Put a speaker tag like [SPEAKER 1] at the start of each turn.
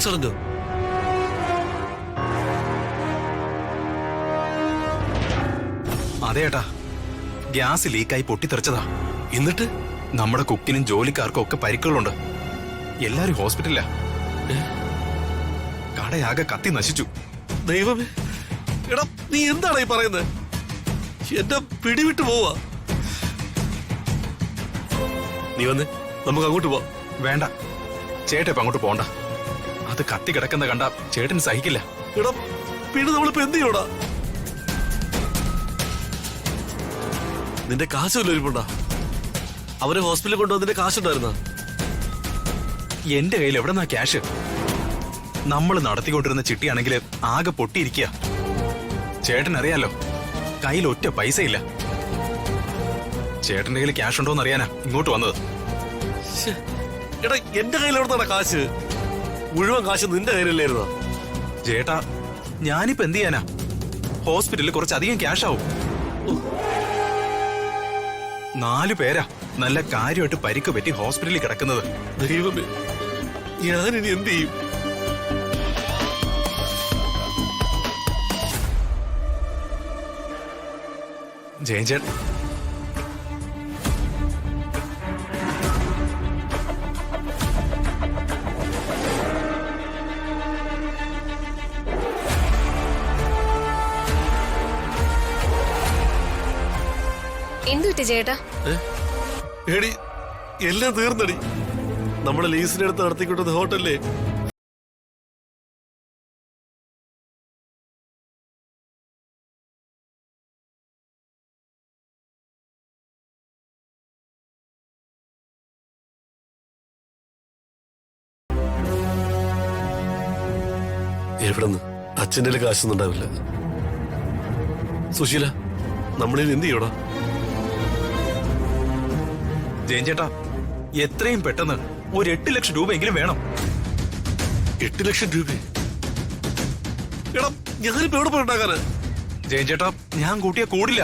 [SPEAKER 1] ചടങ്ങ്?
[SPEAKER 2] അതേട്ടാ, ഗ്യാസ് ലീക്കായി പൊട്ടിത്തെറിച്ചതാ.
[SPEAKER 1] എന്നിട്ട്
[SPEAKER 2] നമ്മുടെ കുക്കിനും ജോലിക്കാർക്കും ഒക്കെ പരിക്കുകളുണ്ട്. എല്ലാരും ഹോസ്പിറ്റലിലാ. കടയാകെ കത്തി നശിച്ചു.
[SPEAKER 1] ദൈവമേ, എടാ നീ എന്താണ് ഈ പറയുന്നത്? എന്റെ പിടിവിട്ട് പോവാ. നീ വന്ന് നമുക്ക് അങ്ങോട്ട് പോവാം.
[SPEAKER 2] വേണ്ട ചേട്ടാ, ഇപ്പൊ അങ്ങോട്ട് പോണ്ട. അത് കത്തി കിടക്കുന്ന കണ്ട ചേട്ടന് സഹിക്കില്ല.
[SPEAKER 1] എടാ പിന്നെ നമ്മളിപ്പോ എന്ത് ചെയ്യൂടാ? നിന്റെ കാശ് വല്ല ഒരുപ്പുണ്ടാ? അവരെ ഹോസ്പിറ്റലിൽ കൊണ്ടുവന്നതിന്റെ കാശുണ്ടായിരുന്ന?
[SPEAKER 2] എന്റെ കയ്യിൽ എവിടെന്നാ ക്യാഷ്? നമ്മൾ നടത്തിക്കൊണ്ടിരുന്ന ചിട്ടിയാണെങ്കിൽ ആകെ പൊട്ടിയിരിക്കുക. ചേട്ടൻ അറിയാലോ, കയ്യിൽ ഒറ്റ പൈസ ഇല്ല. ചേട്ടന്റെ കയ്യിൽ ക്യാഷ് ഉണ്ടോന്ന് അറിയാനാ ഇങ്ങോട്ട് വന്നത്.
[SPEAKER 1] എടാ എന്റെ കയ്യിൽ എവിടെന്നാ കാശ്? മുഴുവൻ കാശ് നിന്റെ കയ്യിലല്ലായിരുന്നോ?
[SPEAKER 2] ചേട്ടാ, ഞാനിപ്പോ എന്ത് ചെയ്യാനാ? ഹോസ്പിറ്റലിൽ കുറച്ചധികം ക്യാഷ് ആവും. 4 പേരാ നല്ല കാര്യമായിട്ട് പരിക്ക് പറ്റി ഹോസ്പിറ്റലിൽ കിടക്കുന്നത്.
[SPEAKER 1] ദൈവമേ, ഞാനിനി എന്ത് ചെയ്യും?
[SPEAKER 2] ജയൻചേട്ടൻ,
[SPEAKER 3] എന്തുപറ്റി ചേട്ടാ?
[SPEAKER 1] എടി എല്ലാം തീർന്നടി. നമ്മുടെ ലീസിനെടുത്ത് നടത്തിക്കൊണ്ടത് ഹോട്ടലിലെ എവിടെന്ന് അച്ഛൻ്റെ കാശൊന്നും ഉണ്ടാവില്ല. സുശീല, നമ്മളിൽ എന്ത് ചെയ്യടാ?
[SPEAKER 2] ജയൻചേട്ടാ, എത്രയും പെട്ടെന്ന് ഒരു 8 ലക്ഷം രൂപയെങ്കിലും വേണം.
[SPEAKER 1] 8 ലക്ഷം രൂപ? എടാ ഞാനിപ്പോ എവിടെ പോയി ഉണ്ടാക്കാന്?
[SPEAKER 2] ജയൻചേട്ടാ, ഞാൻ കൂട്ടിയാ കൂടില്ല.